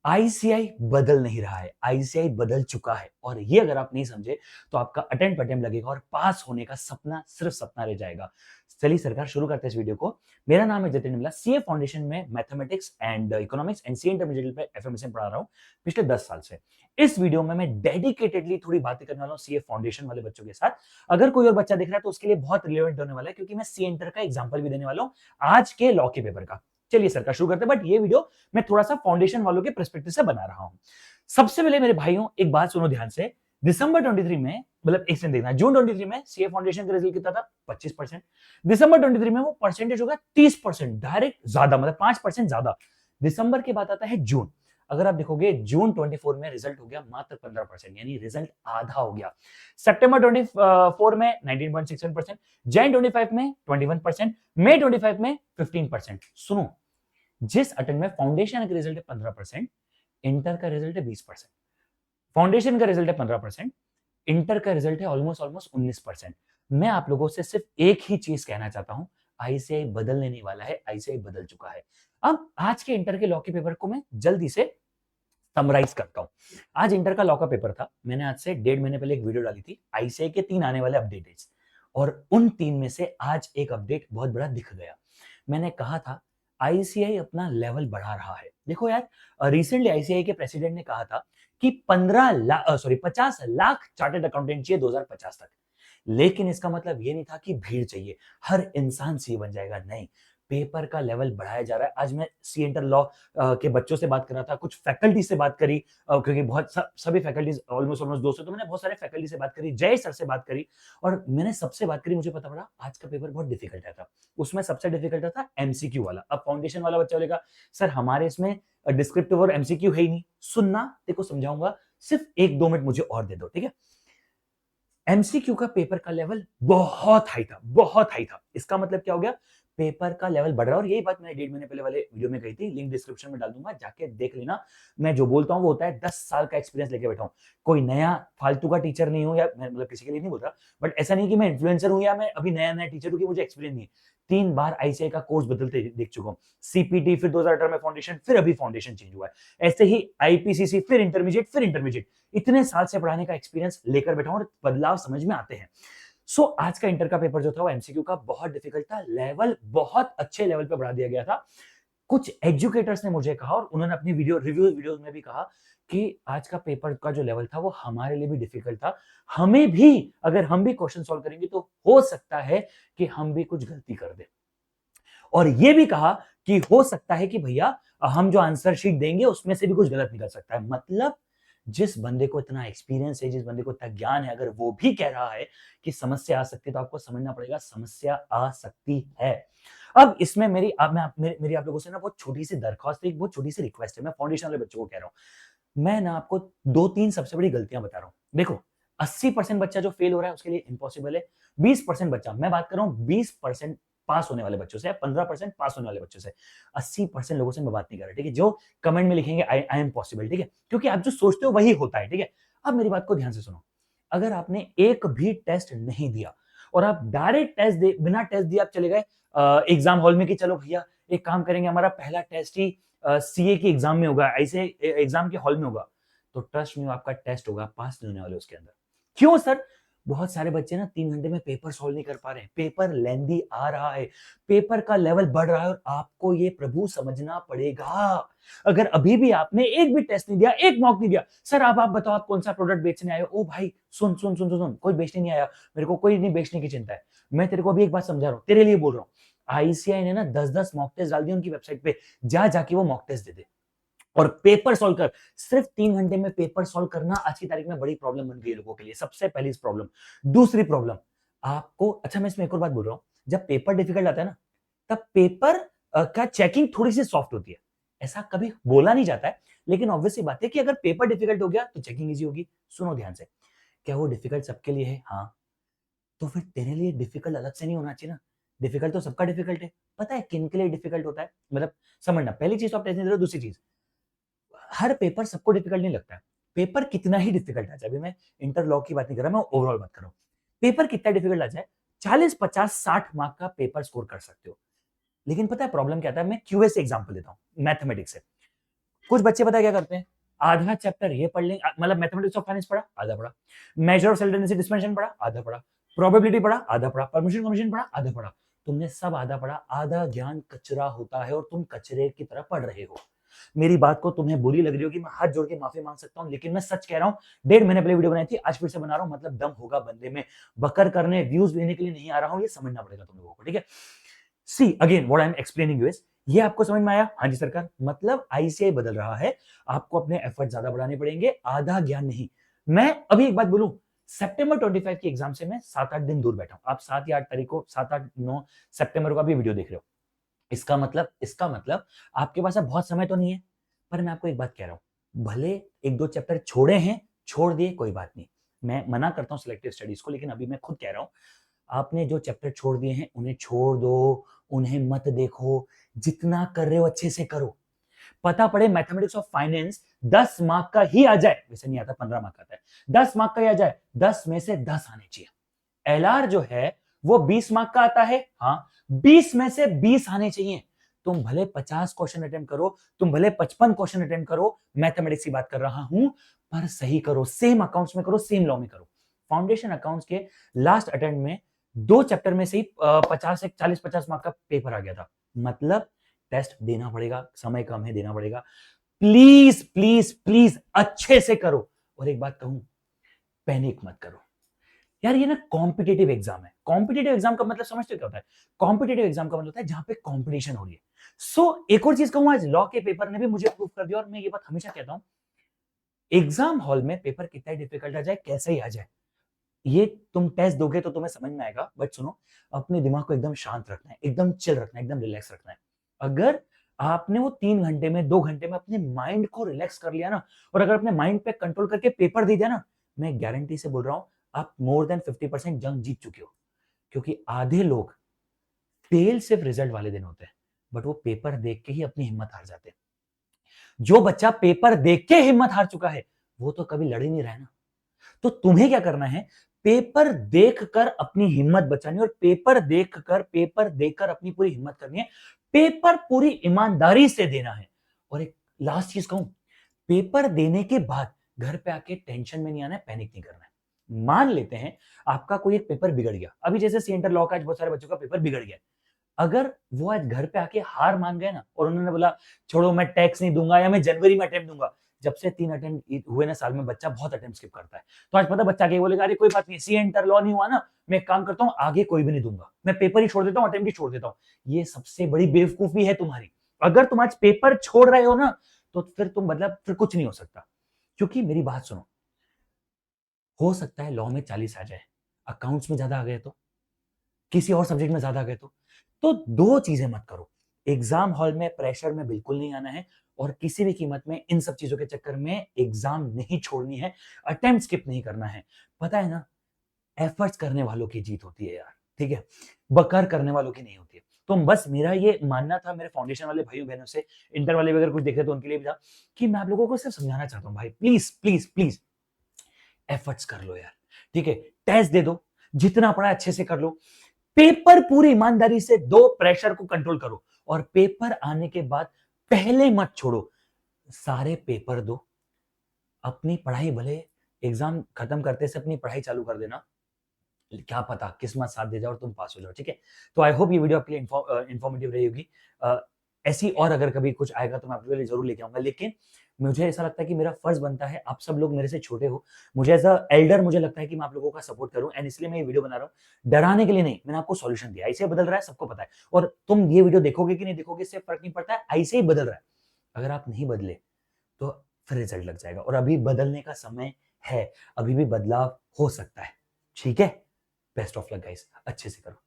ICI बदल नहीं रहा है, आईसीआई बदल चुका है। और ये अगर आप नहीं समझे तो आपका अटेम्प्ट अटेम्प्ट लगेगा और पास होने का सपना सिर्फ सपना रह जाएगा। चलिए सरकार शुरू करते हैं इस वीडियो को। मेरा नाम है जतिन निमला, सीए फाउंडेशन में mathematics and economics and CA intermediate पे एफएमएसएम पढ़ा रहा हूँ पिछले 10 साल से। इस वीडियो में मैं डेडिकेटेडली थोड़ी बातें करने वाला हूँ सीए फाउंडेशन वाले बच्चों के साथ। अगर कोई और बच्चा देख रहा है तो उसके लिए बहुत रिलेवेंट होने वाला है, क्योंकि मैं सीए इंटर का एग्जाम्पल भी देने वाला हूँ आज के लॉ के पेपर का। चलिए सरकार शुरू करते हैं, बट ये वीडियो मैं थोड़ा सा फाउंडेशन वालों के पर्सपेक्टिव से बना रहा हूं। सबसे पहले मेरे भाइयों एक बात सुनो ध्यान से। दिसंबर 23 में, मतलब एक सेकंड देखना, जून 23 में सीए फाउंडेशन का रिजल्ट कितना था? 25%। दिसंबर 23 में वो परसेंटेज होगा 30%, डायरेक्ट ज्यादा, मतलब 5% ज्यादा। दिसंबर के बाद आता है जून। अगर आप देखोगे जून 24 में रिजल्ट हो गया मात्र 15%, यानी रिजल्ट आधा हो गया। सितंबर 24 में 19.67%, जैन 25 में 21%, मई 25 में 15%। सुनो, जिस अटेम्प्ट में फाउंडेशन का रिजल्ट है 15%, इंटर का रिजल्ट है 20%। फाउंडेशन का रिजल्ट है 15%, इंटर का रिजल्ट है ऑलमोस्ट ऑलमोस्ट 19%। मैं आप लोगों से सिर्फ एक ही चीज कहना चाहता हूं, आईसीआई बदलने नहीं वाला है, आईसीआई बदल चुका है। अब आज के इंटर के लॉ के पेपर को मैं जल्दी से समराइज करता हूं। आज इंटर का लॉ का पेपर था। मैंने आज से 1.5 महीने पहले एक वीडियो डाली थी, आईसीआई के 3 आने वाले अपडेट्स, और उन 3 में से आज एक अपडेट बहुत बड़ा दिख गया। मैंने कहा था आईसीआई अपना लेवल बढ़ा रहा है। देखो यार, रिसेंटली आईसीआई के प्रेसिडेंट ने कहा था कि 50 लाख चार्टर्ड अकाउंटेंट चाहिए 2050 तक। लेकिन इसका मतलब ये नहीं था कि भीड़ चाहिए, हर इंसान सीए बन जाएगा, नहीं। पेपर का लेवल बढ़ाया जा रहा है। आज मैं सी इंटर लॉ के बच्चों से बात कर रहा था, कुछ फैकल्टी से बात करी, क्योंकि बहुत सभी फैकल्टीज ऑलमोस्ट ऑलमोस्ट 200, तो मैंने बहुत सारे फैकल्टी से बात करी, जय सर से बात करी, और मैंने सबसे बात करी। मुझे पता पड़ा आज का पेपर बहुत डिफिकल्ट था। उसमें सबसे डिफिकल्ट था एमसीक्यू वाला। अब फाउंडेशन वाला बच्चा बोलेगा सर हमारे इसमें डिस्क्रिप्टिव और एमसीक्यू है ही नहीं। सुनना, देखो समझाऊंगा, सिर्फ 1-2 मिनट मुझे और दे दो, ठीक है। एमसीक्यू का पेपर का लेवल बहुत हाई था, बहुत हाई था। इसका मतलब क्या हो गया? पेपर का लेवल बढ़ रहा है। और यही बात मैंने 1.5 महीने पहले वाले वीडियो में कही थी, लिंक डिस्क्रिप्शन में डाल दूंगा, जाके देख लेना। मैं जो बोलता हूं वो होता है, 10 साल का एक्सपीरियंस लेके बैठा हूं। कोई नया फालतू का टीचर नहीं हूं, या मैं मतलब किसी के लिए नहीं बोल रहा, बट ऐसा नहीं कि मैं इन्फ्लुएंसर हूं या मैं अभी नया नया टीचर हूं कि मुझे एक्सपीरियंस नहीं है। 3 बार आईसीआई का कोर्स बदलते देख चुका हूं। सीपीटी, फिर 2018 में फाउंडेशन, फिर अभी फाउंडेशन चेंज हुआ है। ऐसे ही आईपीसीसी, फिर इंटरमीडिएट, फिर इंटरमीडिएट। इतने साल से पढ़ाने का एक्सपीरियंस लेकर बैठा हूं और बदलाव समझ में आते हैं। सो आज का इंटर का पेपर जो था वो एमसीक्यू का बहुत डिफिकल्ट था। लेवल बहुत अच्छे लेवल पे बढ़ा दिया गया था। कुछ एजुकेटर्स ने मुझे कहा, और उन्होंने अपनी वीडियोस में भी कहा कि आज का पेपर का जो लेवल था वो हमारे लिए भी डिफिकल्ट था। हमें भी, अगर हम भी क्वेश्चन सॉल्व करेंगे तो हो सकता है कि हम भी कुछ गलती कर दें। और ये भी कहा कि हो सकता है कि भैया हम जो आंसर शीट देंगे उसमें से भी कुछ गलत निकल सकता है। मतलब जिस बंदे को इतना एक्सपीरियंस है, जिस बंदे को इतना ज्ञान है, अगर वो भी कह रहा है कि समस्या आ सकती है, तो आपको समझना पड़ेगा समस्या आ सकती है। अब इसमें मेरी आप लोगों से ना बहुत छोटी सी दरख्वास्त है, एक बहुत छोटी सी रिक्वेस्ट है। मैं फाउंडेशन वाले बच्चों को कह रहा हूं, मैं ना आपको 2-3 सबसे बड़ी गलतियां बता रहा हूं। देखो, 80% बच्चा जो फेल हो रहा है उसके लिए इम्पॉसिबल है। 20% बच्चा, मैं बात कर रहा हूं 20% पास होने वाले बच्चों से, 15% पास होने वाले बच्चों से, 80% लोगों से मैं बात नहीं कर रहा, ठीक है, जो कमेंट में लिखेंगे आई एम पॉसिबल, ठीक है, क्योंकि आप जो सोचते हो वही होता है, ठीक है। अब मेरी बात को ध्यान से सुनो। अगर आपने एक भी टेस्ट नहीं दिया और आप डायरेक्ट टेस्ट दे, बिना टेस्ट दिए आप चले गए एग्जाम हॉल में कि चलो भैया एक काम करेंगे, हमारा पहला टेस्ट ही सीए के एग्जाम में होगा, ऐसे एग्जाम के हॉल में होगा, तो ट्रस्ट में आपका टेस्ट होगा, पास नहीं होने वाले उसके अंदर। क्यों सर? बहुत सारे बच्चे ना 3 घंटे में पेपर सॉल्व नहीं कर पा रहे हैं, पेपर लेंदी आ रहा है, पेपर का लेवल बढ़ रहा है, और आपको ये प्रभु समझना पड़ेगा। अगर अभी भी आपने एक भी टेस्ट नहीं दिया, एक मॉक नहीं दिया, सर आप बताओ आप कौन सा प्रोडक्ट बेचने आए हो? ओ भाई सुन सुन सुन सुन सुन, कोई बेचने नहीं आया, मेरे को कोई नहीं बेचने की चिंता है। मैं तेरे को अभी एक बात समझा रहा हूं, तेरे लिए बोल रहा हूं। आईसीआई ने ना 10-10 मॉक टेस्ट डाल दिए उनकी वेबसाइट पे, जा जाके वो मॉक टेस्ट दे दे और पेपर सॉल्व कर। सिर्फ 3 घंटे में पेपर सॉल्व करना आज की तारीख में बड़ी प्रॉब्लम बन गई है लोगों के लिए। सबसे पहली प्रॉब्लम। दूसरी प्रॉब्लम, आपको, अच्छा मैं इसमें एक और बात बोल रहा हूं, जब पेपर डिफिकल्ट आता है ना, तब पेपर का चेकिंग थोड़ी सी सॉफ्ट होती है। ऐसा कभी बोला नहीं जाता है, लेकिन ऑब्वियस सी बात है कि अगर पेपर डिफिकल्ट हो गया तो चेकिंग इजी होगी। सुनो ध्यान से, क्या वो डिफिकल्ट सबके लिए है? हाँ। तो फिर तेरे लिए डिफिकल्ट अलग से नहीं होना चाहिए ना। डिफिकल्ट तो सबका डिफिकल्ट है। पता है किन के लिए डिफिकल्ट होता है? मतलब समझना, पहली चीज तो आप टेंशन दे रहे हो। दूसरी चीज, हर पेपर सबको डिफिकल्ट नहीं लगता है। पेपर कितना ही डिफिकल्ट आ जाए, अभी मैं इंटर लॉ की बात नहीं कर रहा, मैं ओवरऑल बात कर रहा हूं। पेपर कितना डिफिकल्ट आ जाए, 40, 50, 60 मार्क का पेपर स्कोर कर सकते हो। लेकिन पता है प्रॉब्लम क्या था? मैं क्यूए से एग्जांपल देता हूं, मैथमेटिक्स से। कुछ बच्चे पता है क्या करते हैं, आधा चैप्टर ये पढ़ लेंगे, मतलब मैथमेटिक्स ऑफ फाइनेंस पढ़ा, आधा पढ़ा, मेजर ऑफ सेल टेंडेंसी डिस्पेंशन पढ़ा, आधा पढ़ा, प्रोबेबिलिटी पढ़ा, आधा पढ़ा, परमिशन कमीशन पढ़ा, आधा पढ़ा। तुमने सब आधा पढ़ा, आधा ज्ञान कचरा होता है और तुम कचरे की तरह पढ़ रहे हो। मेरी बात को तुम्हें बुरी लग रही हो कि मैं हाथ जोड़ के माफी मांग सकता हूं, लेकिन मैं सच कह रहा हूं। 1.5 महीने पहले वीडियो बनाई थी, आज फिर से बना रहा हूं, मतलब दम होगा बंदे में, बकर करने व्यूज लेने के लिए नहीं आ रहा हूं, ये समझना पड़ेगा तुम लोगों को, ठीक है। See again what I am explaining you is, ये आपको समझ में आया? हाँ जी सरकार, मतलब आईसीआई बदल रहा है, आपको अपने एफर्ट ज्यादा बढ़ाने पड़ेंगे, आधा ज्ञान नहीं। मैं अभी एक बात बोलूं, सितंबर 25 की एग्जाम से मैं 7-8 दिन दूर बैठा हूं। आप 7 या 8 तारीख को, 7-8-9 सितंबर को अभी वीडियो देख रहे हो। इसका मतलब आपके पास अब बहुत समय तो नहीं है, पर मैं आपको एक बात कह रहा हूं, भले 1-2 चैप्टर छोड़े हैं, छोड़ दिए, कोई बात नहीं, मैं मना करता हूं सिलेक्टिव स्टडीज को, लेकिन अभी मैं खुद कह रहा हूं, आपने जो चैप्टर छोड़ दिए हैं उन्हें छोड़ दो, उन्हें मत देखो, जितना कर रहे हो अच्छे से करो। पता पड़े मैथमेटिक्स ऑफ फाइनेंस 10 मार्क का ही आ जाए, वैसे नहीं आता, 15 मार्क आता है, 10 मार्क का ही आ जाए, 10 में से 10 आने चाहिए। एलआर जो है वो 20 मार्क का आता है, हाँ, 20 में से 20 आने चाहिए। तुम भले 50 क्वेश्चन अटेम्प्ट करो, तुम भले 55 क्वेश्चन अटेम्प्ट करो, मैथमेटिक्स की बात कर रहा हूं, पर सही करो, सेम अकाउंट्स में करो, सेम लॉ में करो। फाउंडेशन अकाउंट्स के लास्ट अटेम्प्ट में 2 चैप्टर में से ही 50 से 40-50 मार्क का पेपर आ गया था, मतलब टेस्ट देना पड़ेगा, समय कम है, देना पड़ेगा। प्लीज प्लीज प्लीज अच्छे से करो। और एक बात कहूं, पैनिक मत करो यार, ये ना कॉम्पिटेटिव एग्जाम है। कॉम्पिटेटिव एग्जाम का मतलब समझते हो क्या होता है? कॉम्पिटेटिव एग्जाम का मतलब होता है जहां पे कंपटीशन हो रही है। एक और चीज कहूं, आज लॉ के पेपर ने भी मुझे प्रूव कर दिया, और मैं ये बात हमेशा कहता हूं, एग्जाम हॉल में पेपर कितना डिफिकल्ट आ जाए, कैसे ही आ जाए, ये तुम टेस्ट दोगे तो तुम्हें समझ में आएगा। बट सुनो, अपने दिमाग को एकदम शांत रखना है, एकदम चिल रखना है, एकदम रिलैक्स रखना है। अगर आपने वो 3 घंटे में, 2 घंटे में अपने माइंड को रिलैक्स कर लिया ना, और अगर अपने माइंड पे कंट्रोल करके पेपर दे दिया ना, मैं गारंटी से बोल रहा हूं, आप मोर देन 50% जंग जीत चुके हो। क्योंकि आधे लोग फेल सिर्फ रिजल्ट वाले दिन होते हैं, बट वो पेपर देख के ही अपनी हिम्मत हार जाते हैं। जो बच्चा पेपर देख के हिम्मत हार चुका है, वो तो कभी लड़ ही नहीं रहा है ना। तो तुम्हें क्या करना है, पेपर देखकर अपनी हिम्मत बचानी है, और पेपर देखकर अपनी पूरी हिम्मत करनी है, पेपर पूरी ईमानदारी से देना है। और एक लास्ट चीज कहूं, पेपर देने के बाद घर पे आके टेंशन में नहीं आना है, पैनिक नहीं करना है। मान लेते हैं आपका कोई एक पेपर बिगड़ गया, अभी जैसे सी इंटर लॉ का आज बहुत सारे बच्चों का पेपर बिगड़ गया, अगर वो आज घर पे आके हार मान गए ना, और उन्होंने बोला छोड़ो मैं टैक्स नहीं दूंगा, या मैं जनवरी में अटेम्प्ट दूंगा, जब से 3 अटेम्प्ट हुए ना साल में, बच्चा बहुत अटेम्प्ट स्किप करता है। तो आज पता बच्चा आगे बोलेगा, अरे कोई बात नहीं, सी इंटर लॉ नहीं हुआ ना, मैं एक काम करता हूं, आगे कोई भी नहीं दूंगा, मैं पेपर ही छोड़ देता हूं, अटेम्प्ट ही छोड़ देता हूं। ये सबसे बड़ी बेवकूफी है तुम्हारी। अगर तुम आज पेपर छोड़ रहे हो ना, तो फिर तुम मतलब फिर कुछ नहीं हो सकता। क्योंकि मेरी बात सुनो, हो सकता है लॉ में 40 आ जाए, अकाउंट्स में ज्यादा आ गए तो, किसी और सब्जेक्ट में ज्यादा गए तो 2 चीजें मत करो। एग्जाम हॉल में प्रेशर में बिल्कुल नहीं आना है, और किसी भी कीमत में इन सब चीजों के चक्कर में एग्जाम नहीं छोड़नी है, अटेम्प्ट स्किप नहीं करना है। पता है ना, एफर्ट्स करने वालों की जीत होती है यार, ठीक है, बकर करने वालों की नहीं होती है। तो बस मेरा ये मानना था, मेरे फाउंडेशन वाले भाइयों बहनों से, इंटर वाले भी अगर कुछ देख रहे तो उनके लिए भी था, कि मैं आप लोगों को सिर्फ समझाना चाहता हूं, भाई प्लीज प्लीज प्लीज एफर्ट्स कर लो यार, ठीक है, टेस्ट दे दो, जितना पड़ा अच्छे से कर लो, पेपर पूरी ईमानदारी से दो, प्रेशर को कंट्रोल करो, और पेपर आने के बाद पहले मत छोड़ो, सारे पेपर दो, अपनी पढ़ाई भले एग्जाम खत्म करते से अपनी पढ़ाई चालू कर देना, क्या पता किस्मत साथ दे जाए और तुम पास हो जाओ, ठीक है। तो आई होप ये वीडियो आपके लिए इंफॉर्मेटिव रही होगी। ऐसी और अगर कभी कुछ आएगा तो मैं आपके लिए जरूर लेके आऊंगा, लेकिन मुझे ऐसा लगता है कि मेरा फर्ज बनता है, आप सब लोग मेरे से छोटे हो, मुझे एज अ एल्डर मुझे लगता है कि मैं आप लोगों का सपोर्ट करूं, एंड इसलिए मैं ये वीडियो बना रहा हूं, डराने के लिए नहीं, मैंने आपको सॉल्यूशन दिया, ऐसे बदल रहा है, सबको पता है, और तुम ये वीडियो देखोगे कि नहीं देखोगे इससे फर्क नहीं पड़ता है, ऐसे ही बदल रहा है। अगर आप नहीं बदले तो फिर रिजल्ट लग जाएगा, और अभी बदलने का समय है, अभी भी बदलाव हो सकता है, ठीक है। बेस्ट ऑफ लक गाइस, अच्छे से करो।